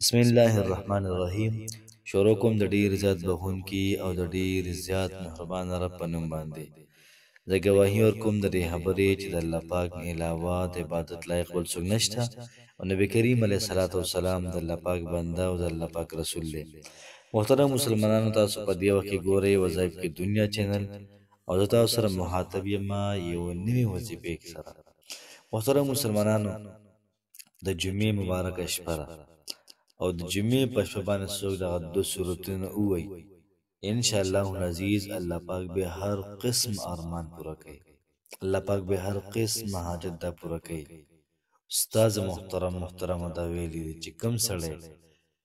بسم الله الرحمن الرحیم. شروع کوم د ډیر زیات بخونکي او د ډیر زیات مهربان رب په نوم باندې. زه ګواهي ورکوم د دې خبرې چې د الله پاک نه علاوه د عبادت لایق بل څوک نشته او نبی کریم علیه الصلاة والسلام د الله پاک بنده او د الله پاک رسول دی. محترم مسلمانانو، تاسو په دې وخت کې ګورئ وظایف کې دنیا چینل او زه تاسو سره مخاطب یم یو نوې وظیفې سره. محترم مسلمانانو، د جمعې مبارکه شپه ده او د جمعې په شپه باندې څوک دغه 2 سورتونه ووایي، انشاءالله العزیز الله پاک به هر قسم ارمان پوره کوي. الله پاک به هر قسم حاجت دا پوره کوي. استاد محترم دا ویلي دي چې کوم سړی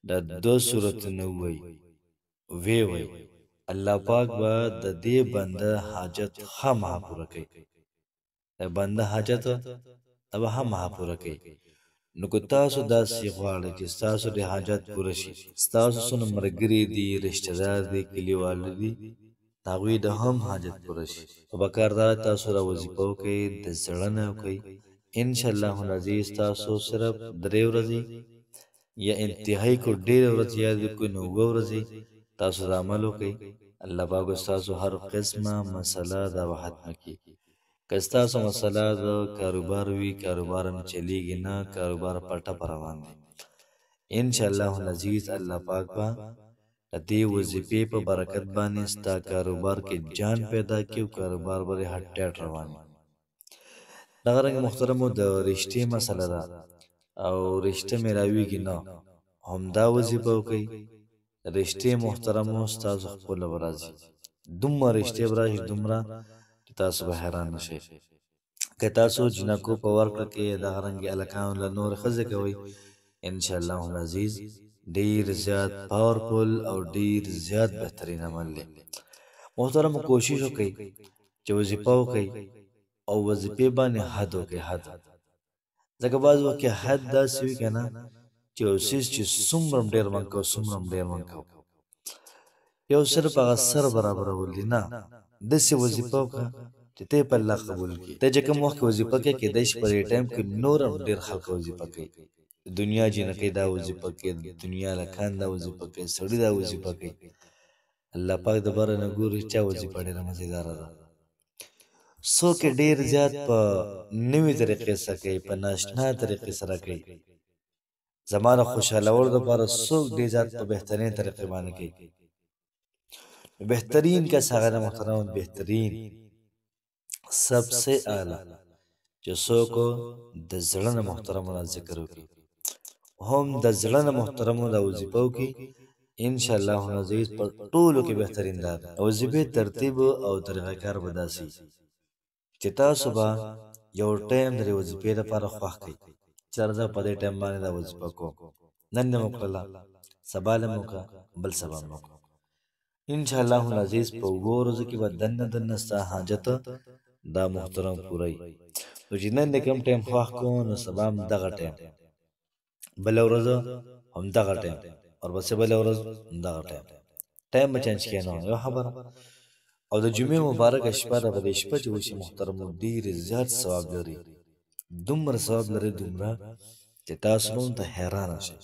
دا 2 سورتونه ووایي الله پاک به د دې بنده حاجت خامخا پوره کوي. د بنده حاجت به خامخا پوره کوي. نو که تاسو داسې غواړئ چې ستاسو د حاجت پوره شي، ستاسو څونه ملګري دي، رشته دار دي، کلیوال دي، د هغوی د هم حاجت پوره شي، په پکار دا تاسو را وظیفه وکئ، د زړه نه وکئ. انشاءالله العزیز تاسو صرف 3 ورځې یا انتهایی کو ډېرې ورځې یاد وکړئ نو 7 ورځې تاسو د عمل وکئ. الله پاک ستاسو هر قسمه مسله دا به ختمه کړي. که ستاسو مسله د کاروبار وي، کاروبار هم چلیږي نه، کاروبار په ټپه روان دی، انشاءالله العزیز الله پاک به د دې وظیفې په برکت باندې ستا کاروبار کې جان پیدا کړي او کاروبار به هټ ټیټ روان وي. دغه رنګ محترمو د رشتې مسله ده او رشته میلاویږي نه، همدا وظیفه وکئ. رشتې محترمو ستاسو خپله به راځي، دومره رشتې به راشي دومره چې تاسو به حیران نشئ. که تاسو جنکو په ورکړه کې دغه رنګې هلکانو له نورې ښځې کوئ، انشاءالله العزیز ډېر زیات پاورفل او ډېر زیات بهترین عمل دی. محترمو کوشش وکئ چې وظیفه وکئ او وظیفې باندې حد وکئ. حد ځکه بعض وخت کې حد داسې وي که نه چې یو څیز چې څومره ډېر من کوو څومره ډېر من کوو، یو صرف هغه سر برابرول دي نه، داسې وظیفه وکړه چې ته په الله قبول کړي. ته چې کوم وخت کې وظیفه کوې کیدای شي په دې ټایم کې نور هم ډېر خلک وظیفه کوي. د دنیا جنکۍ دا وظیفه کوي، د دنیا هلکان دا وظیفه کوي، سړي دا وظیفه کوي. الله پاک د بره نه ګوري چا وظیفه ډېره مزېداره ده. څوک یې ډېر زیات په نوې طریقې سره کوي، په ناشنا طریقې سره کوي. زما د خوشحالولو دپاره څوک ډېر زیات په بهترین طریقې باندې کوي. بهترین کس هغه د محترم بهترین सबसे اعلی چې څوک د زړه نه محترمو نه ذکر وکړي، هم د زړه نه محترمو د وظیفه وکړي، انشاءالله العزیز په ټولو کې بهترین دا ده. وظیفې ترتیب او طریقه کار به داسې چې تاسو به یو ټایم د وظیفې لپاره خوښ کړئ چې راځه په دې ټایم باندې دا وظیفه کوم، نن دې مو کړله، سبا دې مو کړه، بل سبا مو کړه. انشاءالله العزیز په 7 ورځو کې به دننه ستا حاجت دا محترم پوره وي. نو چې نن د کوم ټایم خوښ کوو نو سبا هم دغه ټایم، بله ورځ هم دغه ټایم، ورپسې بله ورځ هم دغه ټایم به چینج کړی نه یو خبره. او د جمعې مبارکه شپه ده، په دې شپه چې وشي محترمو ډېر زیات ثواب لري، دومره ثواب لري دومره چې تاسو به هم ته حیرانه شئ.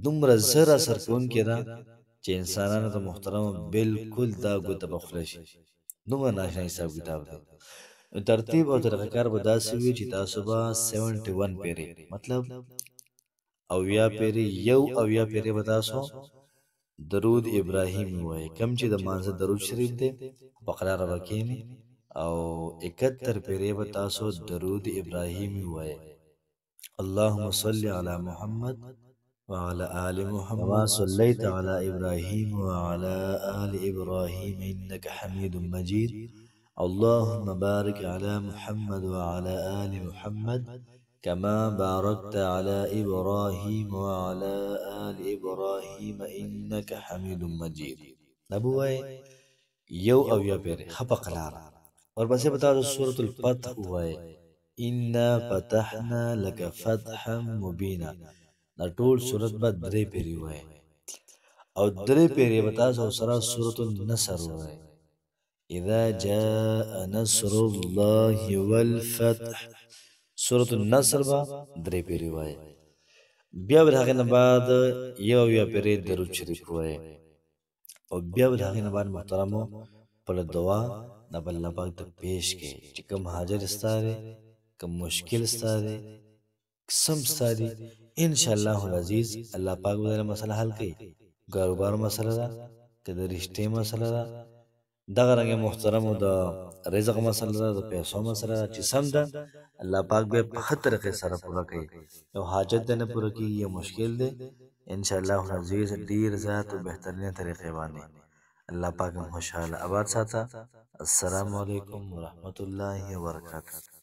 دومره زر اثر کوونکې ده چې انسانانو ته محترمو بلکل دا ګوته به خوله شي، دومره ناشنا حساب کتاب دی. ترتیب او طریقه کار به داسې وي چې تاسو به 71 پیرې، مطلب 80 پیرې، 80 پیرې به تاسو درود ابراهیم ووایئ. کوم چې د مانځه درود شریف دی په قراره به کښېني، او 71 پیرې به تاسو درود ابراهیم ووایئ. اللهم صل علی محمد وعلى آل محمد كما صليت على إبراهيم وعلى آل إبراهيم إنك حميد مجيد. اللهم بارك على محمد وعلى آل محمد كما باركت على إبراهيم وعلى آل إبراهيم إنك حميد مجيد. نبوي يو أو يا بيري خفق العرب وربسي بتاعت سورة الفتح وي إنا فتحنا لك فتحا مبينا. دا ټول صورت به 3 پیرې وایي او 3 پیرې به تاسو سره سورة النصر وایي. اذا جاء نصر الله والفتح، سورة النصر به 3 پیرې وایي. بیا به د هغې نه بعد یو اویا پیرې درود شریف ووایې او بیا به د هغې نه بعد محترمو خپله دعا د الله پاک ته پیش کړې چې کوم حاجت ستا دی کوم مشکل ستا دی قسم ستا دی انشاءالله العزیز الله پاک به درنه مسله حل کوي کاروبار مسله ده که د رشتې مسله ده دغه رنګه محترمو د رزق مسله ده د پیسو مسله ده چې سم ده الله پاک به په ښه طریقې سره پوره کوي یو حاجت دی نه پوره کېږي یو مشکل دی انشاءالله العزیز ډېر زیات او بهترینه طریقې باندې الله پاک هم خوشحاله آباد ساته السلام علیکم ورحمت الله وبرکاته